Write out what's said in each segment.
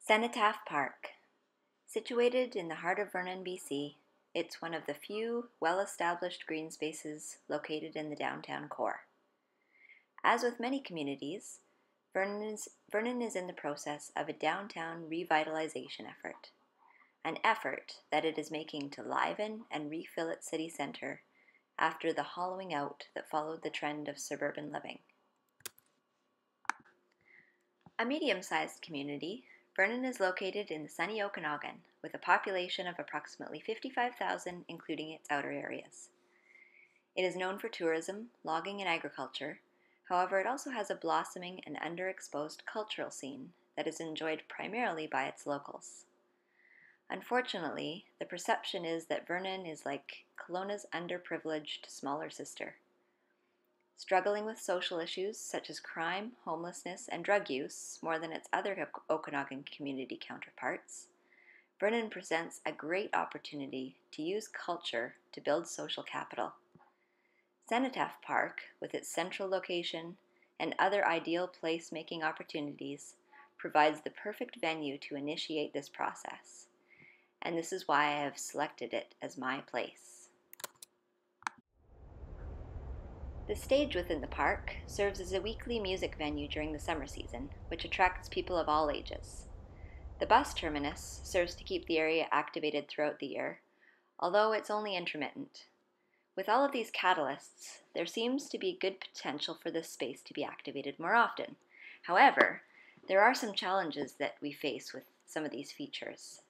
Cenotaph Park. Situated in the heart of Vernon, BC, it's one of the few well-established green spaces located in the downtown core. As with many communities, Vernon is in the process of a downtown revitalization effort, an effort that it is making to liven and refill its city centre after the hollowing out that followed the trend of suburban living. A medium-sized community, Vernon is located in the sunny Okanagan, with a population of approximately 55,000, including its outer areas. It is known for tourism, logging, and agriculture. However, it also has a blossoming and underexposed cultural scene that is enjoyed primarily by its locals. Unfortunately, the perception is that Vernon is like Kelowna's underprivileged smaller sister. Struggling with social issues such as crime, homelessness, and drug use more than its other Okanagan community counterparts, Vernon presents a great opportunity to use culture to build social capital. Cenotaph Park, with its central location and other ideal placemaking opportunities, provides the perfect venue to initiate this process, and this is why I have selected it as my place. The stage within the park serves as a weekly music venue during the summer season, which attracts people of all ages. The bus terminus serves to keep the area activated throughout the year, although it's only intermittent. With all of these catalysts, there seems to be good potential for this space to be activated more often. However, there are some challenges that we face with some of these features.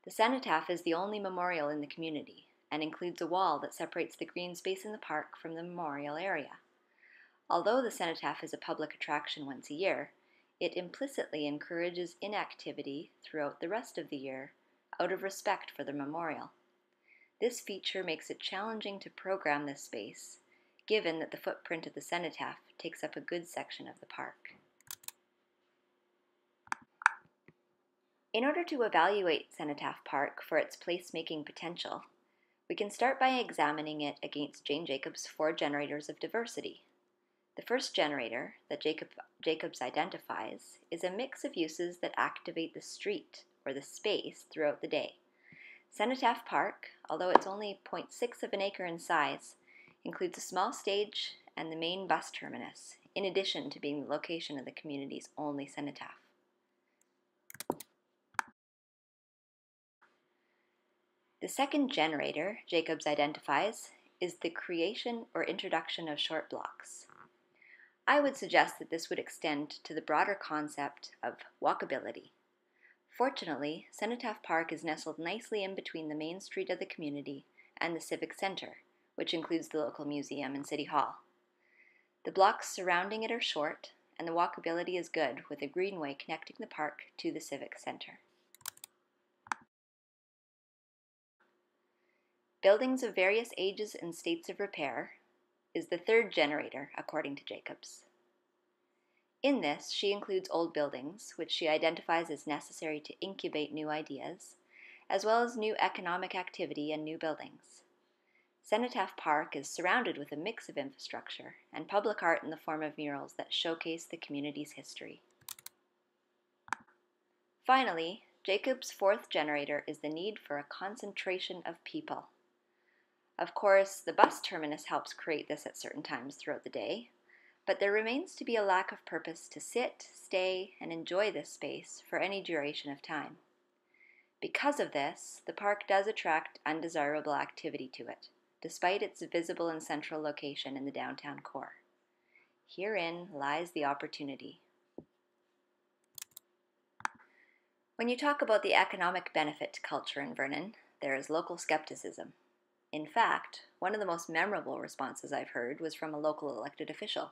The Cenotaph is the only memorial in the community, and includes a wall that separates the green space in the park from the memorial area. Although the Cenotaph is a public attraction once a year, it implicitly encourages inactivity throughout the rest of the year out of respect for the memorial. This feature makes it challenging to program this space, given that the footprint of the Cenotaph takes up a good section of the park. In order to evaluate Cenotaph Park for its placemaking potential, we can start by examining it against Jane Jacobs' 4 generators of diversity. The first generator that Jacobs identifies is a mix of uses that activate the street or the space throughout the day. Cenotaph Park, although it's only 0.6 of an acre in size, includes a small stage and the main bus terminus, in addition to being the location of the community's only cenotaph. The second generator Jacobs identifies is the creation or introduction of short blocks. I would suggest that this would extend to the broader concept of walkability. Fortunately, Cenotaph Park is nestled nicely in between the main street of the community and the Civic Center, which includes the local museum and City Hall. The blocks surrounding it are short, and the walkability is good, with a greenway connecting the park to the Civic Center. Buildings of various ages and states of repair is the third generator, according to Jacobs. In this, she includes old buildings, which she identifies as necessary to incubate new ideas, as well as new economic activity and new buildings. Cenotaph Park is surrounded with a mix of infrastructure and public art in the form of murals that showcase the community's history. Finally, Jacobs' 4th generator is the need for a concentration of people. Of course, the bus terminus helps create this at certain times throughout the day, but there remains to be a lack of purpose to sit, stay, and enjoy this space for any duration of time. Because of this, the park does attract undesirable activity to it, despite its visible and central location in the downtown core. Herein lies the opportunity. When you talk about the economic benefit to culture in Vernon, there is local skepticism. In fact, one of the most memorable responses I've heard was from a local elected official.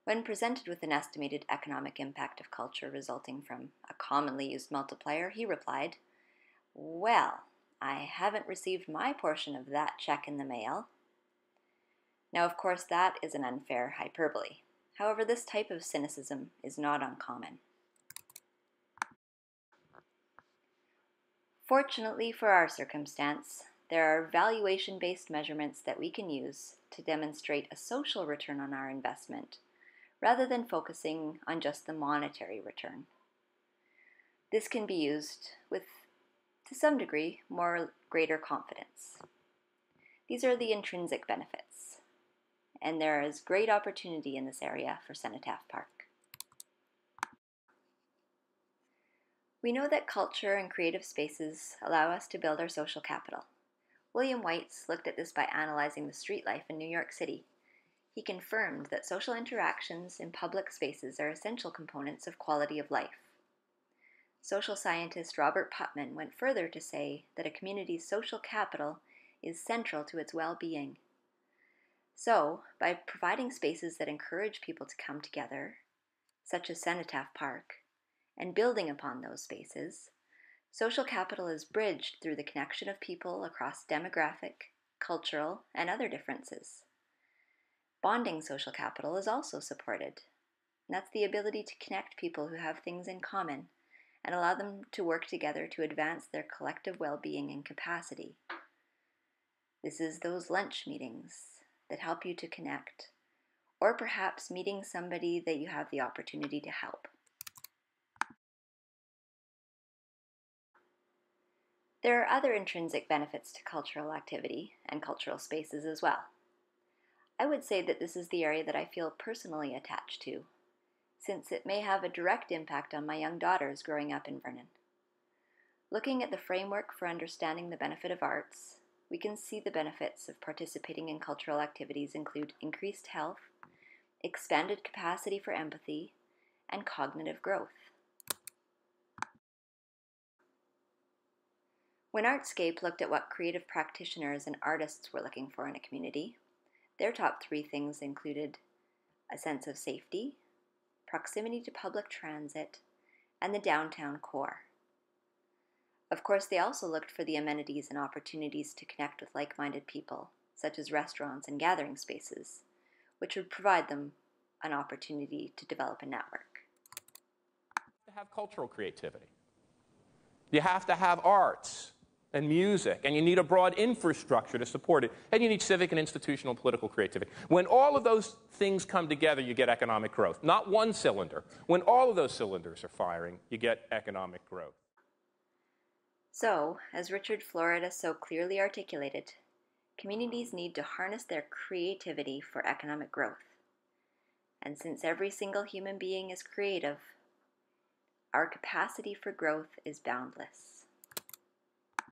When presented with an estimated economic impact of culture resulting from a commonly used multiplier, he replied, "Well, I haven't received my portion of that check in the mail." Now, of course, that is an unfair hyperbole. However, this type of cynicism is not uncommon. Fortunately for our circumstance, there are valuation-based measurements that we can use to demonstrate a social return on our investment, rather than focusing on just the monetary return. This can be used with, to some degree, greater confidence. These are the intrinsic benefits, and there is great opportunity in this area for Cenotaph Park. We know that culture and creative spaces allow us to build our social capital. William Whites looked at this by analyzing the street life in New York City. He confirmed that social interactions in public spaces are essential components of quality of life. Social scientist Robert Putnam went further to say that a community's social capital is central to its well-being. So, by providing spaces that encourage people to come together, such as Cenotaph Park, and building upon those spaces, social capital is bridged through the connection of people across demographic, cultural, and other differences. Bonding social capital is also supported, and that's the ability to connect people who have things in common and allow them to work together to advance their collective well-being and capacity. This is those lunch meetings that help you to connect, or perhaps meeting somebody that you have the opportunity to help. There are other intrinsic benefits to cultural activity and cultural spaces as well. I would say that this is the area that I feel personally attached to, since it may have a direct impact on my young daughters growing up in Vernon. Looking at the framework for understanding the benefit of arts, we can see the benefits of participating in cultural activities include increased health, expanded capacity for empathy, and cognitive growth. When Artscape looked at what creative practitioners and artists were looking for in a community, their top 3 things included a sense of safety, proximity to public transit, and the downtown core. Of course, they also looked for the amenities and opportunities to connect with like-minded people, such as restaurants and gathering spaces, which would provide them an opportunity to develop a network. To have cultural creativity. You have to have arts and music, and you need a broad infrastructure to support it, and you need civic and institutional political creativity. When all of those things come together, you get economic growth. Not one cylinder. When all of those cylinders are firing, you get economic growth. So, as Richard Florida so clearly articulated, communities need to harness their creativity for economic growth. And since every single human being is creative, our capacity for growth is boundless.